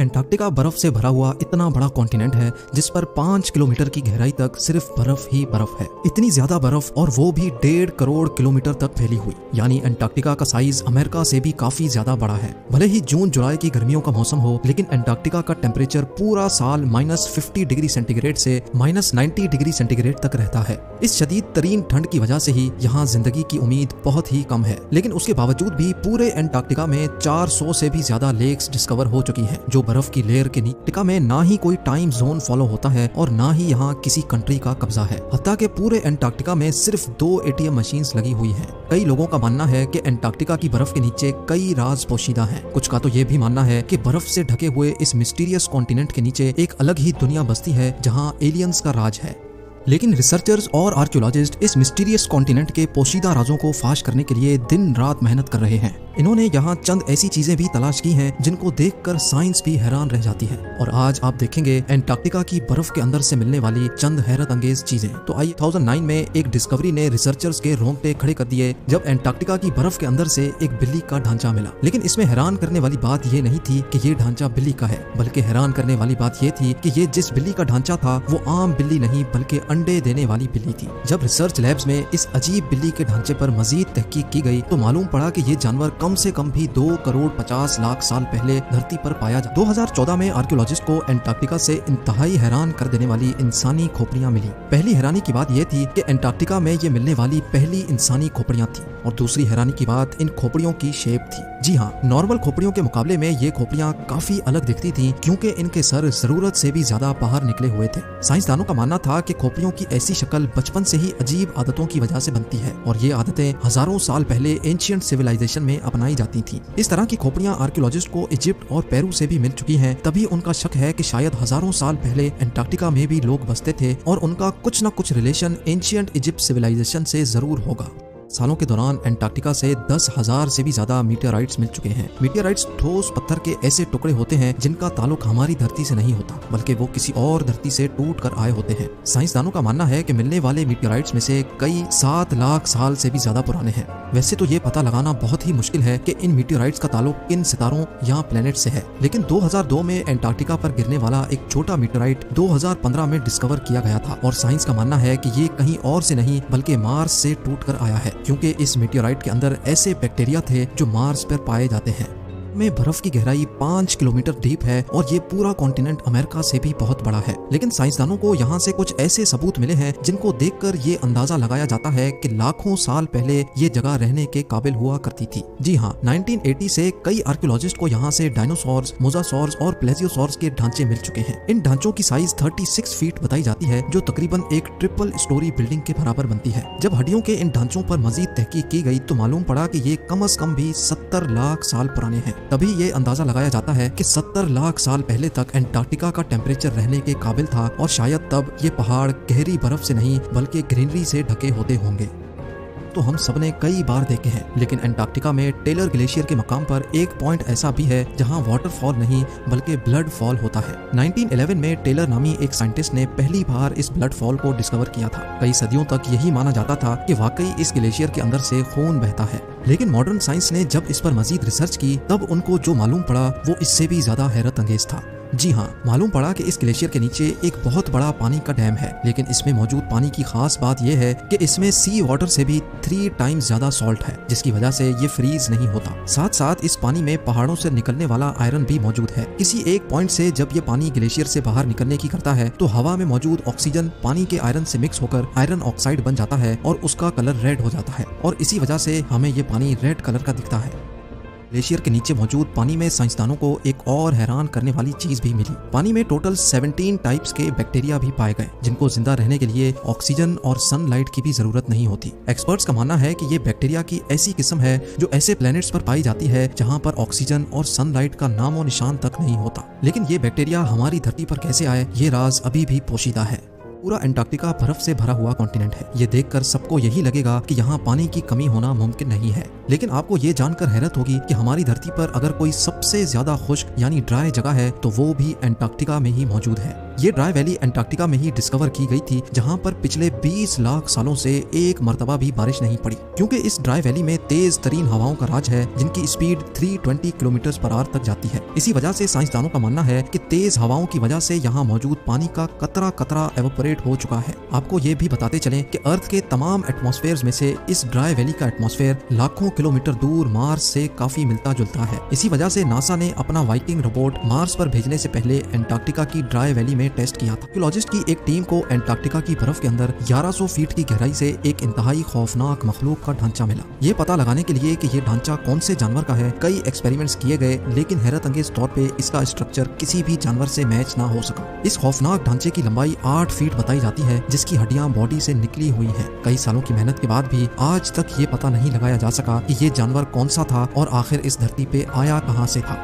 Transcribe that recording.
Antarctica बर्फ से भरा हुआ इतना बड़ा कॉन्टिनेंट है जिस पर 5 किलोमीटर की गहराई तक सिर्फ बर्फ ही बर्फ है। इतनी ज्यादा बर्फ और वो भी 1.5 करोड़ किलोमीटर तक फैली हुई, यानी एंटार्क्टिका का साइज अमेरिका से भी काफी ज्यादा बड़ा है। भले ही जून जुलाई की गर्मियों का मौसम हो, लेकिन एंटार्क्टिका का टेम्परेचर पूरा साल -50 डिग्री सेंटीग्रेड से -90 डिग्री सेंटीग्रेड तक रहता है। इस शदीद तरीन ठंड की वजह से ही यहाँ जिंदगी की उम्मीद बहुत ही कम है, लेकिन उसके बावजूद भी पूरे एंटार्क्टिका में 400 से भी ज्यादा लेक्स डिस्कवर हो चुकी हैं, जो बर्फ की लेयर के नीचे में ना ही कोई टाइम जोन फॉलो होता है और ना ही यहाँ किसी कंट्री का कब्जा है। हत्ता के पूरे एंटार्क्टिका में सिर्फ 2 ATM मशीन्स लगी हुई हैं। कई लोगों का मानना है कि एंटार्क्टिका की बर्फ के नीचे कई राज पोशीदा हैं। कुछ का तो ये भी मानना है कि बर्फ से ढके हुए इस मिस्टीरियस कॉन्टिनेंट के नीचे एक अलग ही दुनिया बसती है जहाँ एलियंस का राज है। लेकिन रिसर्चर्स और आर्कियोलॉजिस्ट इस मिस्टीरियस कॉन्टिनेंट के पोशीदा राजों को फाश करने के लिए दिन रात मेहनत कर रहे हैं। इन्होंने यहाँ चंद ऐसी चीजें भी तलाश की हैं जिनको देखकर साइंस भी हैरान रह जाती है। और आज आप देखेंगे एंटार्क्टिका की बर्फ के अंदर से मिलने वाली चंद हैरत अंगेज चीजें। तो आइए 2009 में एक डिस्कवरी ने रिसर्चर्स के रोंगटे खड़े कर दिए जब एंटार्क्टिका की बर्फ के अंदर से एक बिल्ली का ढांचा मिला। लेकिन इसमें हैरान करने वाली बात ये नहीं थी कि ये ढांचा बिल्ली का है, बल्कि हैरान करने वाली बात ये थी कि ये जिस बिल्ली का ढांचा था वो आम बिल्ली नहीं बल्कि अंडे देने वाली बिल्ली थी। जब रिसर्च लैब्स में इस अजीब बिल्ली के ढांचे पर मजीद तहकीक की गई तो मालूम पड़ा कि ये जानवर कम से कम भी 2 करोड़ 50 लाख साल पहले धरती पर पाया जा। 2014 में आर्कियोलॉजिस्ट को एंटार्क्टिका से इंतहाई हैरान कर देने वाली इंसानी खोपड़ियां मिली। पहली हैरानी की बात यह थी कि एंटार्क्टिका में ये मिलने वाली पहली इंसानी खोपड़ियां थी, और दूसरी हैरानी की बात इन खोपड़ियों की शेप थी। जी हाँ, नॉर्मल खोपड़ियों के मुकाबले में ये खोपड़ियां काफी अलग दिखती थी क्योंकि इनके सर जरूरत से भी ज्यादा बाहर निकले हुए थे। साइंसदानों का मानना था कि खोपड़ियों की ऐसी शक्ल बचपन से ही अजीब आदतों की वजह से बनती है, और ये आदतें हजारों साल पहले एंशिएंट सिविलाइजेशन में अपनाई जाती थी। इस तरह की खोपड़ियां आर्कियोलॉजिस्ट को इजिप्ट और पेरू से भी मिल चुकी हैं। तभी उनका शक है कि शायद हजारों साल पहले एंटार्क्टिका में भी लोग बसते थे और उनका कुछ न कुछ रिलेशन एंशिएंट इजिप्ट सिविलाइजेशन से जरूर होगा। सालों के दौरान एंटार्क्टिका से 10,000 से भी ज्यादा मीटियोराइट्स मिल चुके हैं। मीटियोराइट्स ठोस पत्थर के ऐसे टुकड़े होते हैं जिनका ताल्लुक हमारी धरती से नहीं होता, बल्कि वो किसी और धरती से टूट कर आए होते हैं। साइंसदानों का मानना है कि मिलने वाले मीटियोराइट्स में से कई 7 लाख साल से भी ज्यादा पुराने हैं। वैसे तो ये पता लगाना बहुत ही मुश्किल है कि इन मीटियोराइट्स का ताल्लुक किन सितारों या प्लेनेट से है, लेकिन 2002 में एंटार्क्टिका पर गिरने वाला एक छोटा मीटियोराइट 2015 में डिस्कवर किया गया था, और साइंस का मानना है कि ये कहीं और से नहीं बल्कि मार्स से टूट कर आया है, क्योंकि इस मीटियोराइट के अंदर ऐसे बैक्टीरिया थे जो मार्स पर पाए जाते हैं। में बर्फ की गहराई 5 किलोमीटर डीप है और ये पूरा कॉन्टिनेंट अमेरिका से भी बहुत बड़ा है। लेकिन साइंसदानों को यहाँ से कुछ ऐसे सबूत मिले हैं जिनको देखकर ये अंदाजा लगाया जाता है कि लाखों साल पहले ये जगह रहने के काबिल हुआ करती थी। जी हाँ, 1980 से कई आर्कियोलॉजिस्ट को यहाँ से डायनासोर्स, मोजासोर्स और प्लेजियोसोर्स के ढांचे मिल चुके हैं। इन ढांचों की साइज 36 फीट बताई जाती है, जो तकरीबन एक ट्रिपल स्टोरी बिल्डिंग के बराबर बनती है। जब हड्डियों के इन ढांचों पर मजीद तहकीक की गई तो मालूम पड़ा कि ये कम से कम भी 70 लाख साल पुराने हैं। तभी ये अंदाजा लगाया जाता है कि 70 लाख साल पहले तक एंटार्क्टिका का टेम्परेचर रहने के काबिल था, और शायद तब ये पहाड़ गहरी बर्फ से नहीं बल्कि ग्रीनरी से ढके होते होंगे। तो हम सबने कई बार देखे हैं, लेकिन एंटार्क्टिका में टेलर ग्लेशियर के मकाम पर एक पॉइंट ऐसा भी है जहां वाटरफॉल नहीं बल्कि ब्लड फॉल होता है। 1911 में टेलर नामी एक साइंटिस्ट ने पहली बार इस ब्लड फॉल को डिस्कवर किया था। कई सदियों तक यही माना जाता था कि वाकई इस ग्लेशियर के अंदर से खून बहता है, लेकिन मॉडर्न साइंस ने जब इस पर मजीद रिसर्च की तब उनको जो मालूम पड़ा वो इससे भी ज्यादा हैरत अंगेज था। जी हाँ, मालूम पड़ा कि इस ग्लेशियर के नीचे एक बहुत बड़ा पानी का डैम है, लेकिन इसमें मौजूद पानी की खास बात यह है कि इसमें सी वाटर से भी 3 टाइम्स ज्यादा सॉल्ट है, जिसकी वजह से ये फ्रीज नहीं होता। साथ साथ इस पानी में पहाड़ों से निकलने वाला आयरन भी मौजूद है। किसी एक पॉइंट से जब ये पानी ग्लेशियर से बाहर निकलने की करता है तो हवा में मौजूद ऑक्सीजन पानी के आयरन से मिक्स होकर आयरन ऑक्साइड बन जाता है और उसका कलर रेड हो जाता है, और इसी वजह से हमें ये पानी रेड कलर का दिखता है। ग्लेशियर के नीचे मौजूद पानी में साइंसदानों को एक और हैरान करने वाली चीज भी मिली। पानी में टोटल 17 टाइप्स के बैक्टीरिया भी पाए गए, जिनको जिंदा रहने के लिए ऑक्सीजन और सनलाइट की भी जरूरत नहीं होती। एक्सपर्ट्स का मानना है कि ये बैक्टीरिया की ऐसी किस्म है जो ऐसे प्लैनेट्स पर पाई जाती है जहाँ पर ऑक्सीजन और सनलाइट का नामो निशान तक नहीं होता। लेकिन ये बैक्टीरिया हमारी धरती पर कैसे आए, ये राज अभी भी पोशीदा है। पूरा एंटार्क्टिका बर्फ से भरा हुआ कॉन्टिनेंट है। ये देखकर सबको यही लगेगा कि यहाँ पानी की कमी होना मुमकिन नहीं है, लेकिन आपको ये जानकर हैरत होगी कि हमारी धरती पर अगर कोई सबसे ज्यादा खुश्क यानी ड्राई जगह है तो वो भी एंटार्क्टिका में ही मौजूद है। ये ड्राई वैली अंटार्कटिका में ही डिस्कवर की गई थी, जहाँ पर पिछले 20 लाख सालों से एक मर्तबा भी बारिश नहीं पड़ी, क्योंकि इस ड्राई वैली में तेज तरीन हवाओं का राज है जिनकी स्पीड 320 किलोमीटर पर आवर तक जाती है। इसी वजह से साइंसदानों का मानना है कि तेज हवाओं की वजह से यहाँ मौजूद पानी का कतरा कतरा एवोपरेट हो चुका है। आपको ये भी बताते चलें कि अर्थ के तमाम एटमॉस्फेयर में से इस ड्राई वैली का एटमॉस्फेयर लाखों किलोमीटर दूर मार्स से काफी मिलता जुलता है। इसी वजह से नासा ने अपना वाइकिंग रोबोट मार्स पर भेजने से पहले अंटार्कटिका की ड्राई वैली में टेस्ट किया था। आर्कियोलॉजिस्ट की एक टीम को अंटार्कटिका की बर्फ के अंदर 1100 फीट की गहराई से एक इंतहाई खौफनाक मखलूक का ढांचा मिला। ये पता लगाने के लिए कि ये ढांचा कौन से जानवर का है, कई एक्सपेरिमेंट्स किए गए, लेकिन हैरत अंगेज तौर पे इसका स्ट्रक्चर किसी भी जानवर से मैच ना हो सका। इस खौफनाक ढांचे की लंबाई 8 फीट बताई जाती है, जिसकी हड्डियां बॉडी से निकली हुई हैं। कई सालों की मेहनत के बाद भी आज तक ये पता नहीं लगाया जा सका कि ये जानवर कौन सा था और आखिर इस धरती पे आया कहां से था।